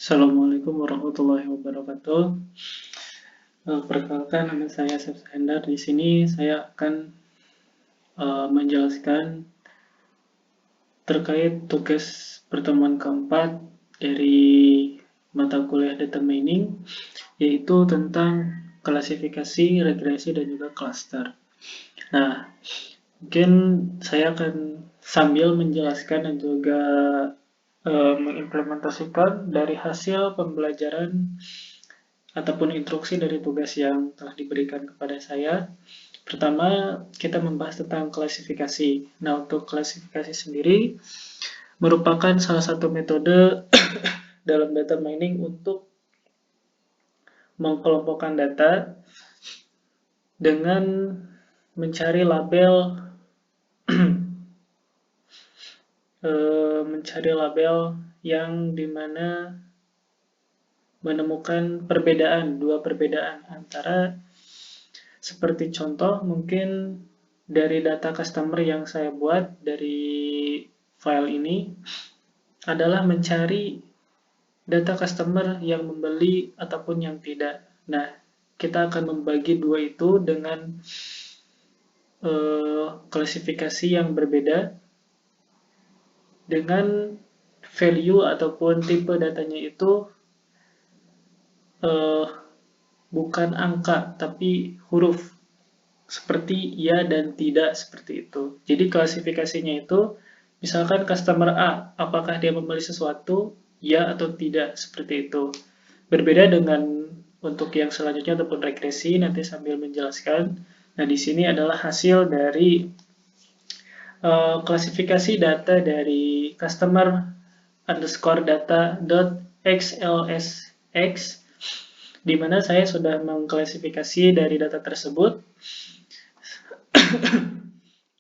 Assalamualaikum warahmatullahi wabarakatuh. Perkenalkan, nama saya Sepsa Hendar. Di sini saya akan menjelaskan terkait tugas pertemuan keempat dari mata kuliah data mining, yaitu tentang klasifikasi, regresi, dan juga cluster. Nah, mungkin saya akan sambil menjelaskan dan juga mengimplementasikan dari hasil pembelajaran ataupun instruksi dari tugas yang telah diberikan kepada saya. Pertama, kita membahas tentang klasifikasi. Nah, untuk klasifikasi sendiri merupakan salah satu metode dalam data mining untuk mengkelompokkan data dengan mencari label yang dimana menemukan dua perbedaan antara, seperti contoh mungkin dari data customer yang saya buat dari file ini adalah mencari data customer yang membeli ataupun yang tidak. Nah, kita akan membagi dua itu dengan klasifikasi yang berbeda dengan value ataupun tipe datanya itu bukan angka tapi huruf, seperti ya dan tidak, seperti itu. Jadi klasifikasinya itu misalkan customer A, apakah dia membeli sesuatu, ya atau tidak, seperti itu. Berbeda dengan untuk yang selanjutnya ataupun regresi, nanti sambil menjelaskan. Nah, di sini adalah hasil dari klasifikasi data dari customer underscore data.xlsx, di mana saya sudah mengklasifikasi dari data tersebut.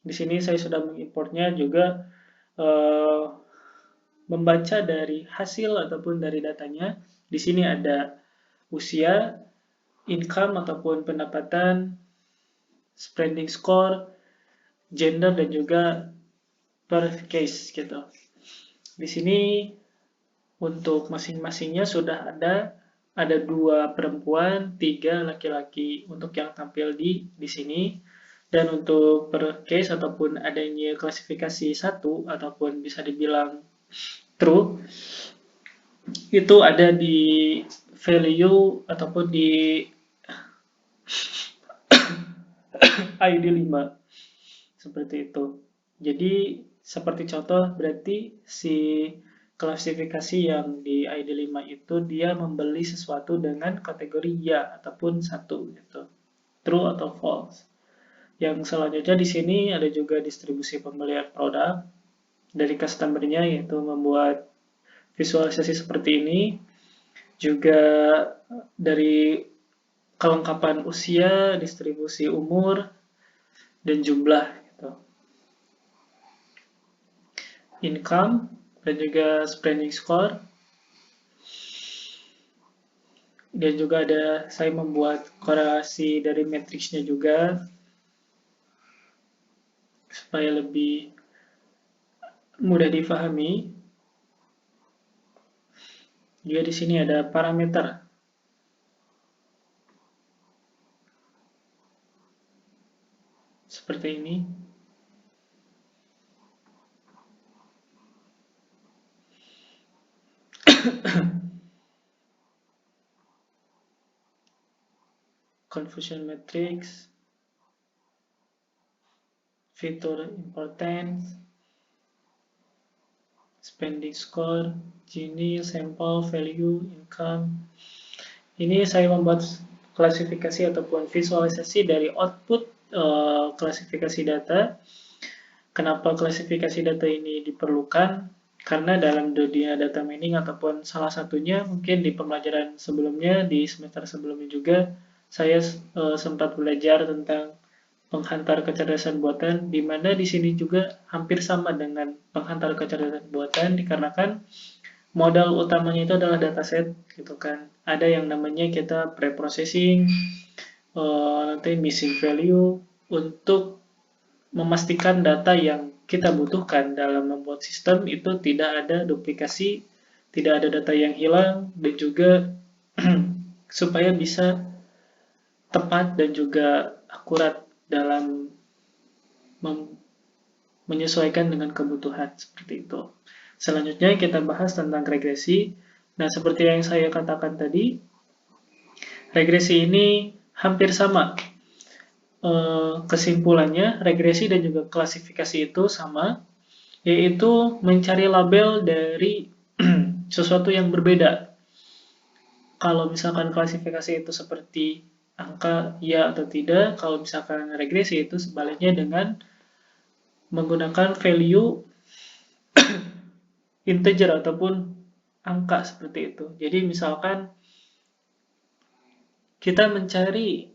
Di sini saya sudah mengimportnya juga, membaca dari hasil ataupun dari datanya. Di sini ada usia, income ataupun pendapatan, spending score, gender, dan juga per case gitu. Di sini untuk masing-masingnya sudah ada 2 perempuan, 3 laki-laki untuk yang tampil di sini. Dan untuk per case ataupun adanya klasifikasi 1 ataupun bisa dibilang true, itu ada di value ataupun di ID 5, seperti itu. Jadi seperti contoh, berarti si klasifikasi yang di ID 5 itu dia membeli sesuatu dengan kategori ya ataupun 1 gitu. True atau false. Yang selanjutnya di sini ada juga distribusi pembelian produk dari customer-nya, yaitu membuat visualisasi seperti ini. Juga dari kelengkapan usia, distribusi umur, dan jumlah gitu. Income dan juga spending score. Dan juga ada saya membuat korelasi dari matriksnya juga supaya lebih mudah difahami. Juga di sini ada parameter seperti ini. Confusion matrix, fitur importance, spending score, Gini, sample, value, income. Ini saya membuat klasifikasi ataupun visualisasi dari output klasifikasi data. Kenapa klasifikasi data ini diperlukan? Karena dalam dunia data mining ataupun salah satunya mungkin di pembelajaran sebelumnya, di semester sebelumnya juga, saya sempat belajar tentang penghantar kecerdasan buatan, di mana di sini juga hampir sama dengan penghantar kecerdasan buatan, dikarenakan modal utamanya itu adalah dataset, gitu kan. Ada yang namanya kita pre-processing, nanti missing value, untuk memastikan data yang kita butuhkan dalam membuat sistem itu tidak ada duplikasi tidak ada data yang hilang, dan juga supaya bisa tepat dan juga akurat dalam menyesuaikan dengan kebutuhan, seperti itu. Selanjutnya kita bahas tentang regresi. Nah, seperti yang saya katakan tadi, regresi ini hampir sama. Kesimpulannya, regresi dan juga klasifikasi itu sama, yaitu mencari label dari sesuatu yang berbeda. Kalau misalkan klasifikasi itu seperti angka ya atau tidak, kalau misalkan regresi itu sebaliknya dengan menggunakan value integer ataupun angka seperti itu. Jadi misalkan kita mencari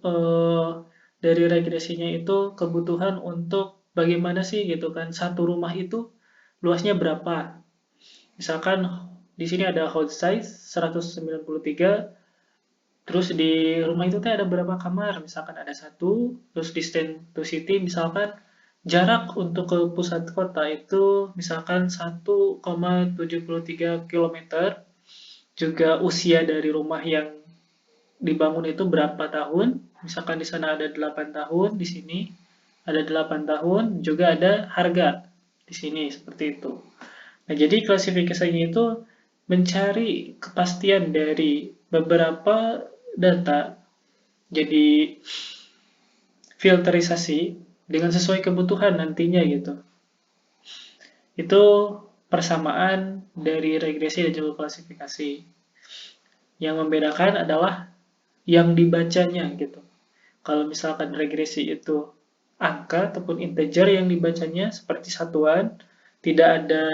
dari regresinya itu kebutuhan untuk bagaimana sih gitu kan, satu rumah itu luasnya berapa. Misalkan di sini ada house size 193, terus di rumah itu ada berapa kamar, misalkan ada satu, terus distance to city misalkan jarak untuk ke pusat kota itu misalkan 1,73 km, juga usia dari rumah yang dibangun itu berapa tahun, misalkan di sana ada 8 tahun, di sini ada 8 tahun, juga ada harga di sini, seperti itu. Nah, jadi klasifikasinya itu mencari kepastian dari beberapa data, jadi filterisasi dengan sesuai kebutuhan nantinya gitu. Itu persamaan dari regresi dan juga klasifikasi. Yang membedakan adalah yang dibacanya gitu. Kalau misalkan regresi itu angka ataupun integer yang dibacanya seperti satuan, tidak ada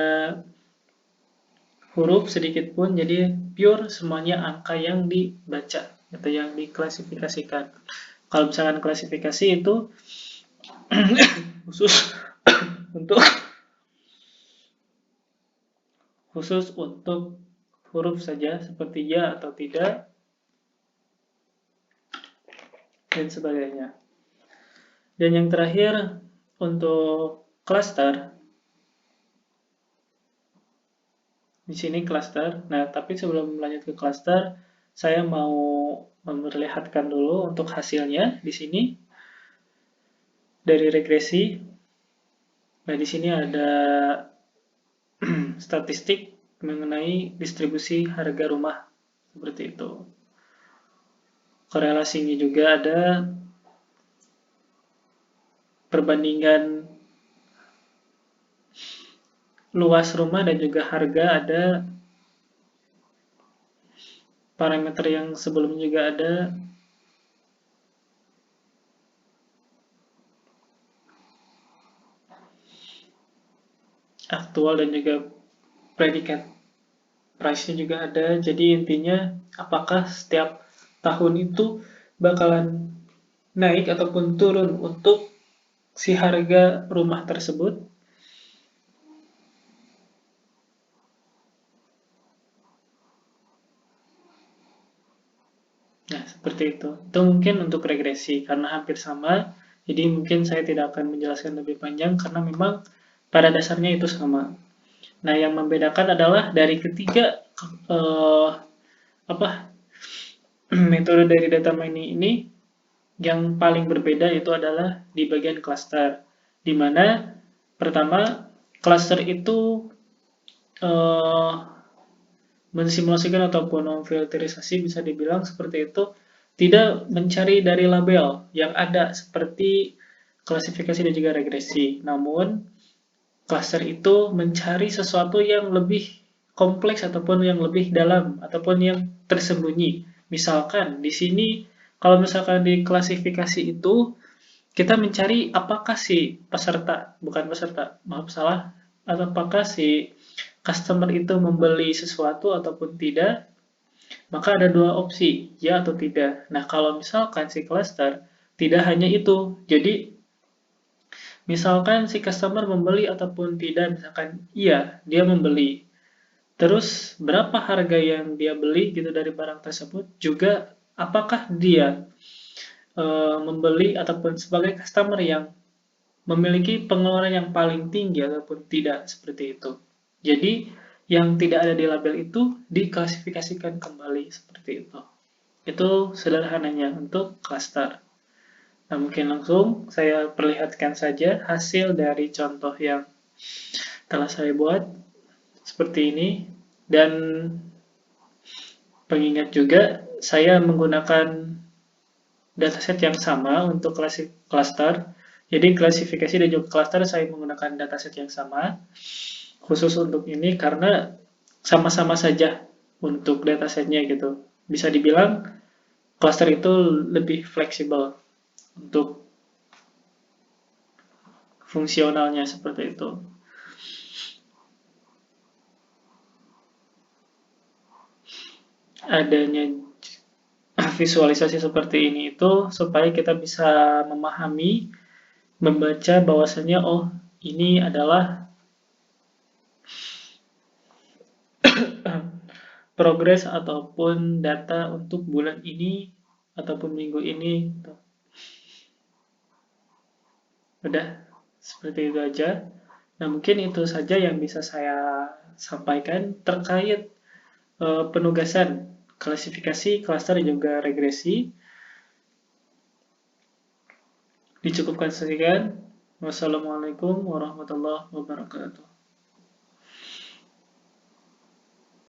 huruf sedikit pun, jadi pure semuanya angka yang dibaca atau yang diklasifikasikan. Kalau misalkan klasifikasi itu khusus untuk huruf saja seperti ya atau tidak dan sebagainya. Dan yang terakhir untuk cluster, di sini cluster. Nah, tapi sebelum lanjut ke cluster, saya mau memperlihatkan dulu untuk hasilnya di sini dari regresi. Nah, di sini ada statistik mengenai distribusi harga rumah seperti itu. Korelasinya juga ada perbandingan luas rumah dan juga harga, ada parameter yang sebelumnya juga ada. Aktual dan juga predikat price-nya juga ada. Jadi intinya apakah setiap tahun itu bakalan naik ataupun turun untuk si harga rumah tersebut. Nah, seperti itu. Itu mungkin untuk regresi karena hampir sama. Jadi mungkin saya tidak akan menjelaskan lebih panjang karena memang pada dasarnya itu sama. Nah, yang membedakan adalah dari ketiga metode dari data mining ini, yang paling berbeda itu adalah di bagian cluster, di mana pertama cluster itu mensimulasikan ataupun memfilterisasi, bisa dibilang seperti itu, tidak mencari dari label yang ada seperti klasifikasi dan juga regresi, namun cluster itu mencari sesuatu yang lebih kompleks ataupun yang lebih dalam ataupun yang tersembunyi. Misalkan di sini kalau misalkan di klasifikasi itu kita mencari apakah si peserta, bukan peserta, maaf salah, atau apakah si customer itu membeli sesuatu ataupun tidak, maka ada dua opsi, ya atau tidak. Nah, kalau misalkan si cluster tidak hanya itu, jadi misalkan si customer membeli ataupun tidak, misalkan iya, dia membeli. Terus berapa harga yang dia beli gitu dari barang tersebut, juga apakah dia membeli ataupun sebagai customer yang memiliki pengeluaran yang paling tinggi ataupun tidak, seperti itu. Jadi yang tidak ada di label itu diklasifikasikan kembali seperti itu. Itu sederhananya untuk klaster. Nah, mungkin langsung saya perlihatkan saja hasil dari contoh yang telah saya buat seperti ini. Dan pengingat juga, saya menggunakan dataset yang sama untuk klaster. Jadi klasifikasi dan juga klaster saya menggunakan dataset yang sama khusus untuk ini karena sama-sama saja untuk datasetnya gitu. Bisa dibilang klaster itu lebih fleksibel untuk fungsionalnya seperti itu. Adanya visualisasi seperti ini itu supaya kita bisa memahami, membaca bahwasanya oh ini adalah progres ataupun data untuk bulan ini ataupun minggu ini. Udah seperti itu aja. Nah, mungkin itu saja yang bisa saya sampaikan terkait penugasan klasifikasi, klaster, dan juga regresi. Dicukupkan sekian. Wassalamualaikum warahmatullahi wabarakatuh.